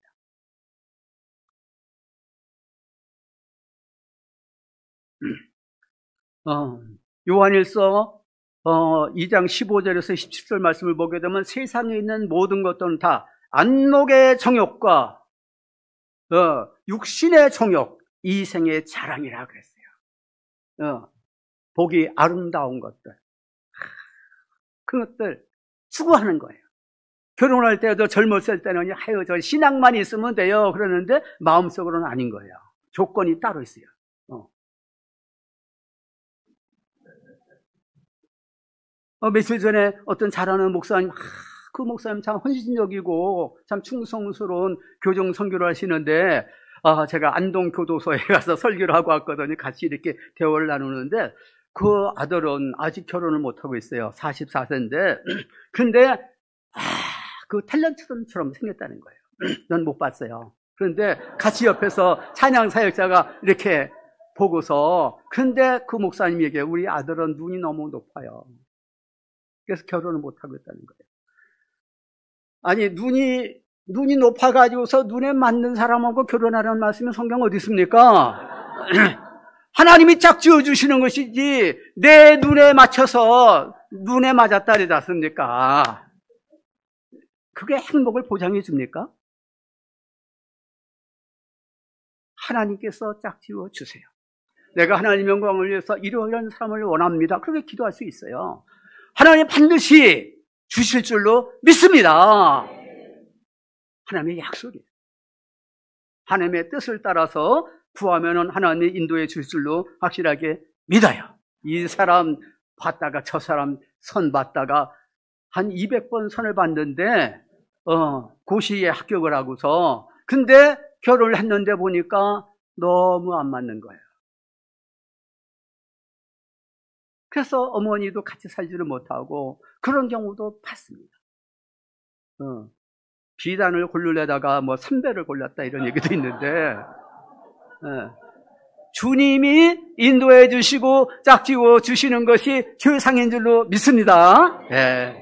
요한일서 2장 15절에서 17절 말씀을 보게 되면 세상에 있는 모든 것들은 다 안목의 정욕과 육신의 정욕, 이생의 자랑이라 그랬어요. 보기 아름다운 것들, 그것들 추구하는 거예요. 결혼할 때도 젊었을 때는 저 신앙만 있으면 돼요 그러는데 마음속으로는 아닌 거예요. 조건이 따로 있어요. 며칠 전에 어떤 잘하는 목사님, 그 목사님 참 헌신적이고 참 충성스러운 교정 선교를 하시는데 제가 안동교도소에 가서 설교를 하고 왔거든요. 같이 이렇게 대화를 나누는데 그 아들은 아직 결혼을 못하고 있어요. 44세인데 근데 그 탤런트처럼 생겼다는 거예요. 넌 못 봤어요. 그런데 같이 옆에서 찬양 사역자가 이렇게 보고서 근데 그 목사님이 얘기해요. 우리 아들은 눈이 너무 높아요. 그래서 결혼을 못하고 있다는 거예요. 아니 눈이 높아가지고서 눈에 맞는 사람하고 결혼하라는 말씀이 성경 어디 있습니까? 하나님이 짝 지어주시는 것이지 내 눈에 맞춰서 눈에 맞았다 그러지 않습니까? 그게 행복을 보장해 줍니까? 하나님께서 짝 지어 주세요. 내가 하나님 영광을 위해서 이런 사람을 원합니다. 그렇게 기도할 수 있어요. 하나님 반드시 주실 줄로 믿습니다. 하나님의 약속이에요. 하나님의 뜻을 따라서 구하면은 하나님이 인도해 줄 줄로 확실하게 믿어요. 이 사람 봤다가 저 사람 선 봤다가 한 200번 선을 봤는데 고시에 합격을 하고서 근데 결혼을 했는데 보니까 너무 안 맞는 거예요. 그래서 어머니도 같이 살지를 못하고 그런 경우도 봤습니다. 비단을 고르려다가 뭐 선배를 골랐다 이런 얘기도 있는데 주님이 인도해 주시고 짝지어 주시는 것이 최상인 줄로 믿습니다. 네.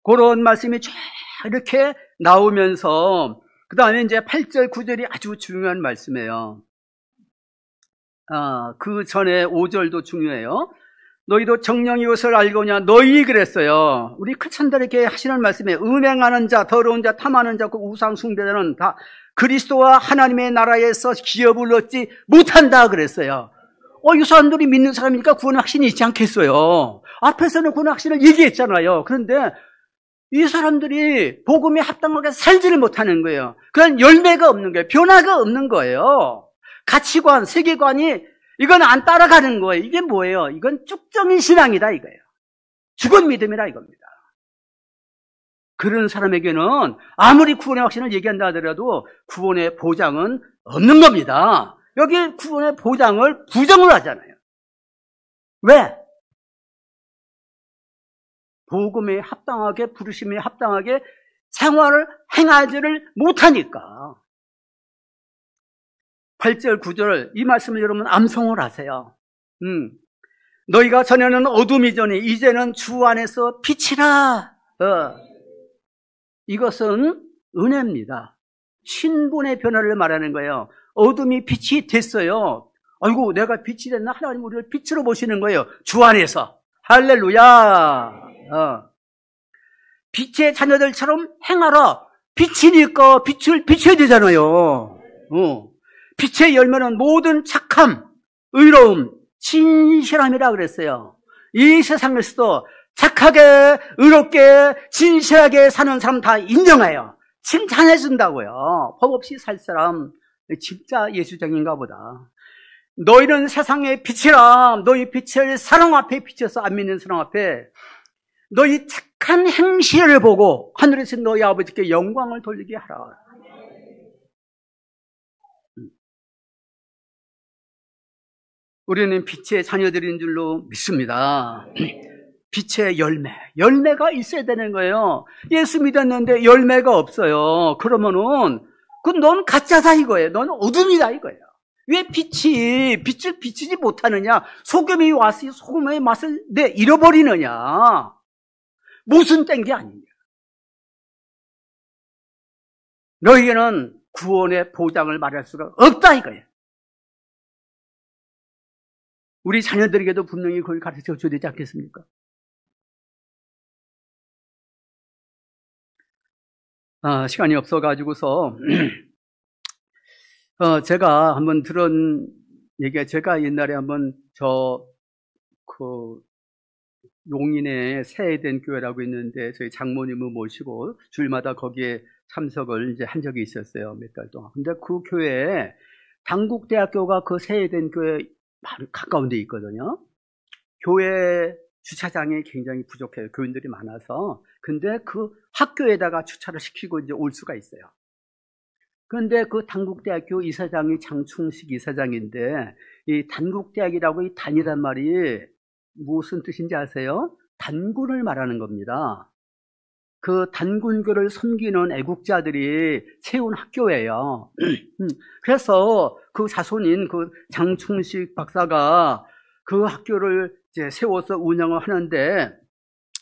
그런 말씀이 쫙 이렇게 나오면서 그 다음에 이제 8절 9절이 아주 중요한 말씀이에요. 그 전에 5절도 중요해요. 너희도 정령 이것을 알고냐 너희 그랬어요. 우리 크리스천들에게 하시는 말씀에 음행하는 자 더러운 자 탐하는 자 그 우상 숭배자는 다 그리스도와 하나님의 나라에서 기업을 얻지 못한다 그랬어요. 이 사람들이 믿는 사람이니까 구원 확신이 있지 않겠어요. 앞에서는 구원 확신을 얘기했잖아요. 그런데 이 사람들이 복음에 합당하게 살지를 못하는 거예요. 그런 열매가 없는 거예요. 변화가 없는 거예요. 가치관, 세계관이 이건 안 따라가는 거예요. 이게 뭐예요? 이건 쭉정이 신앙이다 이거예요. 죽은 믿음이다 이겁니다. 그런 사람에게는 아무리 구원의 확신을 얘기한다 하더라도 구원의 보장은 없는 겁니다. 여기 구원의 보장을 부정을 하잖아요. 왜? 복음에 합당하게 부르심에 합당하게 생활을 행하지를 못하니까. 8절 9절 이 말씀을 여러분 암송을 하세요. 너희가 전에는 어둠이더니 이제는 주 안에서 빛이라. 이것은 은혜입니다. 신분의 변화를 말하는 거예요. 어둠이 빛이 됐어요. 아이고 내가 빛이 됐나? 하나님 우리를 빛으로 보시는 거예요. 주 안에서. 할렐루야. 빛의 자녀들처럼 행하라. 빛이니까 빛을 비춰야 되잖아요. 빛의 열매는 모든 착함, 의로움, 진실함이라 그랬어요. 이 세상에서도 착하게, 의롭게, 진실하게 사는 사람 다 인정해요. 칭찬해 준다고요. 법 없이 살 사람 진짜 예수적인가 보다. 너희는 세상의 빛이라. 너희 빛을 사랑 앞에 비춰서 안 믿는 사람 앞에 너희 착한 행실을 보고 하늘에서 너희 아버지께 영광을 돌리게 하라. 우리는 빛의 자녀들인 줄로 믿습니다. 빛의 열매가 있어야 되는 거예요. 예수 믿었는데 열매가 없어요. 그러면은 넌 가짜다 이거예요. 넌 어둠이다 이거예요. 왜 빛을 비치지 못하느냐? 소금이 와서 소금의 맛을 잃어버리느냐? 무슨 땡 게 아니냐? 너희에게는 구원의 보장을 말할 수가 없다 이거예요. 우리 자녀들에게도 분명히 그걸 가르쳐 줘야 되지 않겠습니까? 시간이 없어가지고서 제가 한번 들은 얘기가 제가 옛날에 한번 용인에 새해된 교회라고 있는데 저희 장모님을 모시고 주일마다 거기에 참석을 이제 한 적이 있었어요. 몇 달 동안. 근데 그 교회에 당국대학교가 그 새해된 교회 바로 가까운 데 있거든요. 교회 주차장이 굉장히 부족해요. 교인들이 많아서. 근데 그 학교에다가 주차를 시키고 이제 올 수가 있어요. 그런데 그 단국대학교 이사장이 장충식 이사장인데 이 단국대학이라고 이 단이란 말이 무슨 뜻인지 아세요? 단군을 말하는 겁니다. 그 단군교를 섬기는 애국자들이 세운 학교예요. 그래서 그 자손인 그 장충식 박사가 그 학교를 이제 세워서 운영을 하는데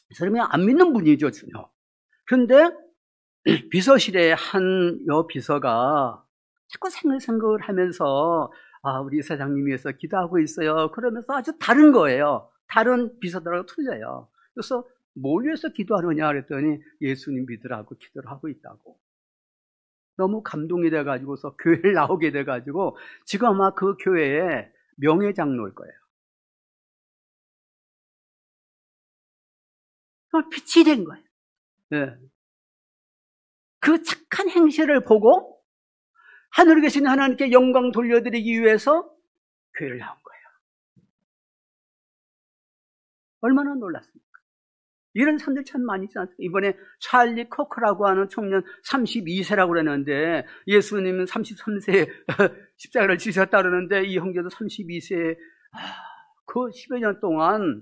이 사람이 안 믿는 분이죠, 전혀. 그런데 비서실에 한 여비서가 자꾸 생글생글 하면서 우리 사장님이 위해서 기도하고 있어요. 그러면서 아주 다른 거예요. 다른 비서들하고 틀려요. 그래서 뭘 위해서 기도하느냐 그랬더니 예수님 믿으라고 기도를 하고 있다고. 너무 감동이 돼가지고서 교회를 나오게 돼가지고 지금 아마 그 교회에 명예장로일 거예요. 빛이 된 거예요. 네. 그 착한 행실을 보고 하늘에 계신 하나님께 영광 돌려드리기 위해서 교회를 나온 거예요. 얼마나 놀랐습니까? 이런 사람들 참 많이 있지 않습니까? 이번에 찰리 코크라고 하는 청년 32세라고 그랬는데 예수님은 33세에 십자가를 지셨다 그러는데 이 형제도 32세에 그 10여 년 동안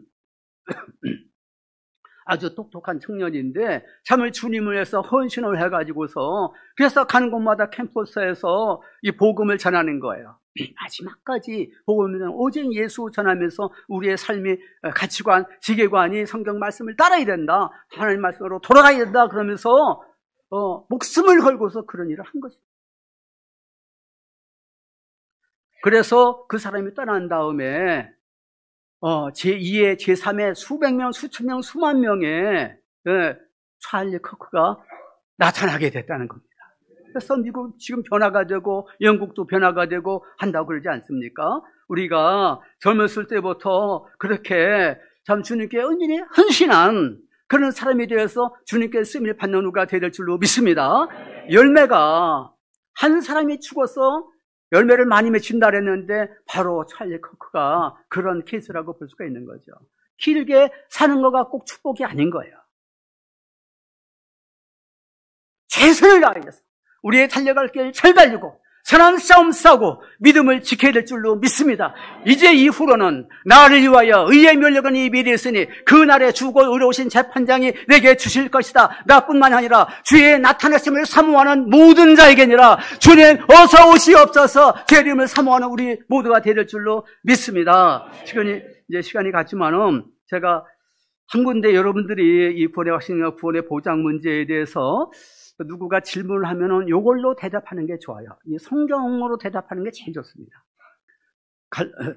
아주 똑똑한 청년인데 참을 주님을 위해서 헌신을 해가지고서 그래서 가는 곳마다 캠퍼스에서 이 복음을 전하는 거예요. 마지막까지 복음을 오직 예수 전하면서 우리의 삶의 가치관, 지계관이 성경 말씀을 따라야 된다. 하나님 말씀으로 돌아가야 된다. 그러면서 목숨을 걸고서 그런 일을 한 것입니다. 그래서 그 사람이 떠난 다음에 제2의, 제3의 수백 명, 수천 명, 수만 명의 찰리 코크가 나타나게 됐다는 겁니다. 그래서 미국 지금 변화가 되고 영국도 변화가 되고 한다고 그러지 않습니까? 우리가 젊었을 때부터 그렇게 참 주님께 온전히 헌신한 그런 사람이 되어서 주님께 쓰임을 받는 우가 되야 될 줄로 믿습니다. 열매가 한 사람이 죽어서 열매를 많이 맺힌다 그랬는데 바로 찰리 코크가 그런 케이스라고 볼 수가 있는 거죠. 길게 사는 거가 꼭 축복이 아닌 거예요. 최선을 다해서 우리의 달려갈 길 잘 달리고 선한 싸움 싸고 믿음을 지켜야 될 줄로 믿습니다. 이제 이후로는 나를 위하여 의의 면력은 이 미리 있으니 그날에 주고 의로우신 재판장이 내게 주실 것이다. 나뿐만 아니라 주의 나타나심을 사모하는 모든 자에게니라. 주님 어서 오시옵소서. 재림을 사모하는 우리 모두가 될 줄로 믿습니다. 시간이 갔지만은 제가 한 군데 여러분들이 이 구원의 확신과 구원의 보장 문제에 대해서 누구가 질문을 하면은 이걸로 대답하는 게 좋아요. 이 성경으로 대답하는 게 제일 좋습니다.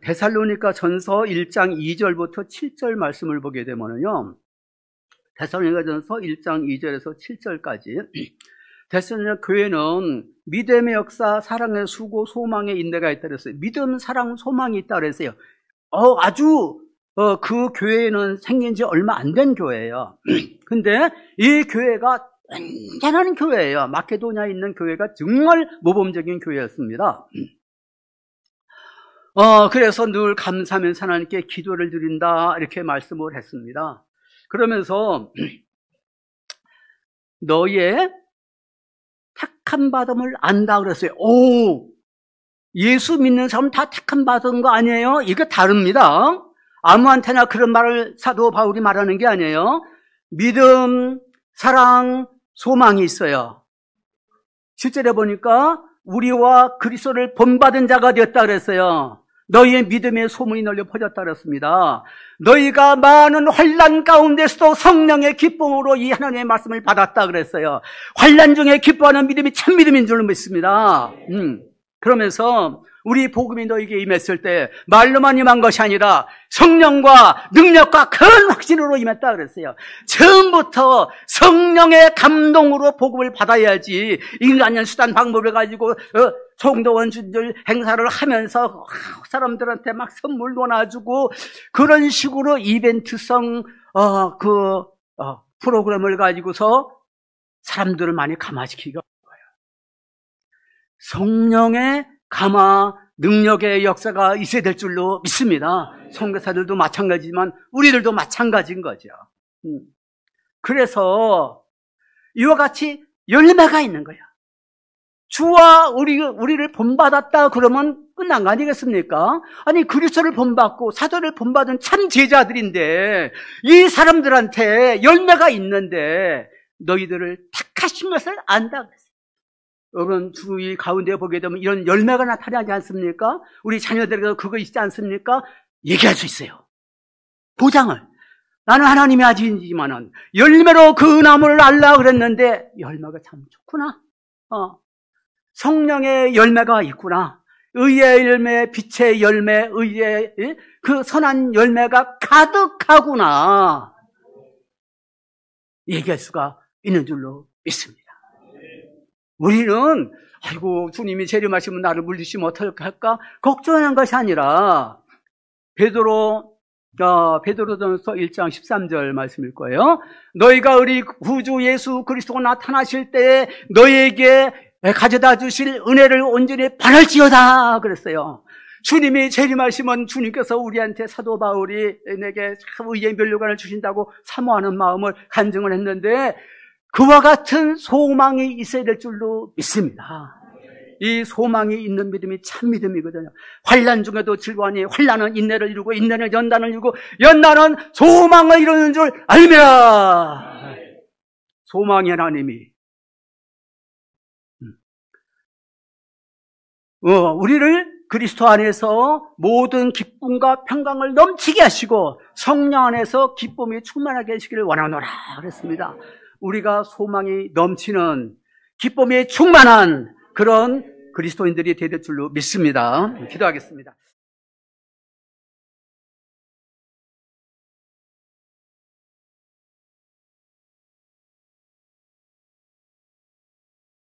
데살로니가 전서 1장 2절부터 7절 말씀을 보게 되면은요. 데살로니가 전서 1장 2절에서 7절까지 데살로니가 교회는 믿음의 역사, 사랑의 수고, 소망의 인내가 있다 그랬어요. 믿음, 사랑, 소망이 있다 그랬어요. 그 교회는 생긴 지 얼마 안 된 교회예요. 근데 이 교회가 완전한 교회예요. 마케도니아에 있는 교회가 정말 모범적인 교회였습니다. 그래서 늘 감사하면서 하나님께 기도를 드린다 이렇게 말씀을 했습니다. 그러면서 너의 택함 받음을 안다 그랬어요. 예수 믿는 사람 다 택함 받은 거 아니에요? 이게 다릅니다. 아무한테나 그런 말을 사도 바울이 말하는 게 아니에요. 믿음, 사랑, 소망이 있어요. 실제로 보니까 우리와 그리스도를 본받은 자가 되었다 그랬어요. 너희의 믿음의 소문이 널려 퍼졌다 그랬습니다. 너희가 많은 환난 가운데서도 성령의 기쁨으로 이 하나님의 말씀을 받았다 그랬어요. 환난 중에 기뻐하는 믿음이 참 믿음인 줄로 믿습니다. 그러면서 우리 복음이 너에게 임했을 때 말로만 임한 것이 아니라 성령과 능력과 큰 확신으로 임했다 그랬어요. 처음부터 성령의 감동으로 복음을 받아야지 인간의 수단 방법을 가지고 총도원 준절 행사를 하면서 사람들한테 막 선물도 놔주고 그런 식으로 이벤트성 프로그램을 가지고서 사람들을 많이 감화시키기가 어려워요. 성령의 감화, 능력의 역사가 있어야 될 줄로 믿습니다. 선교사들도 마찬가지지만 우리들도 마찬가지인 거죠. 그래서 이와 같이 열매가 있는 거야. 주와 우리를 본받았다 그러면 끝난 거 아니겠습니까? 아니 그리스도를 본받고 사도를 본받은 참 제자들인데 이 사람들한테 열매가 있는데 너희들을 택하신 것을 안다 그랬어요. 여러분 주위 가운데 보게 되면 이런 열매가 나타나지 않습니까? 우리 자녀들에게도 그거 있지 않습니까? 얘기할 수 있어요. 보장을. 나는 하나님의 아들이지만은 열매로 그 나무를 알라 그랬는데 열매가 참 좋구나. 성령의 열매가 있구나. 의의 열매, 빛의 열매, 의의 그 선한 열매가 가득하구나. 얘기할 수가 있는 줄로 믿습니다. 우리는 아이고 주님이 재림하시면 나를 물리시면 어떡할까 걱정하는 것이 아니라 베드로전서 1장 13절 말씀일 거예요. 너희가 우리 구주 예수 그리스도가 나타나실 때에 너희에게 가져다 주실 은혜를 온전히 바랄지어다 그랬어요. 주님이 재림하시면 주님께서 우리한테 사도 바울이 내게 참 의의 면류관을 주신다고 사모하는 마음을 간증을 했는데 그와 같은 소망이 있어야 될 줄로 믿습니다. 이 소망이 있는 믿음이 참 믿음이거든요. 환난 중에도 즐거워하니 환난은 인내를 이루고 인내는 연단을 이루고 연단은 소망을 이루는 줄 알미라. 소망의 하나님이 우리를 그리스도 안에서 모든 기쁨과 평강을 넘치게 하시고 성령 안에서 기쁨이 충만하게 하시기를 원하노라 그랬습니다. 우리가 소망이 넘치는 기쁨이 충만한 그런 그리스도인들이 될 줄로 믿습니다. 기도하겠습니다.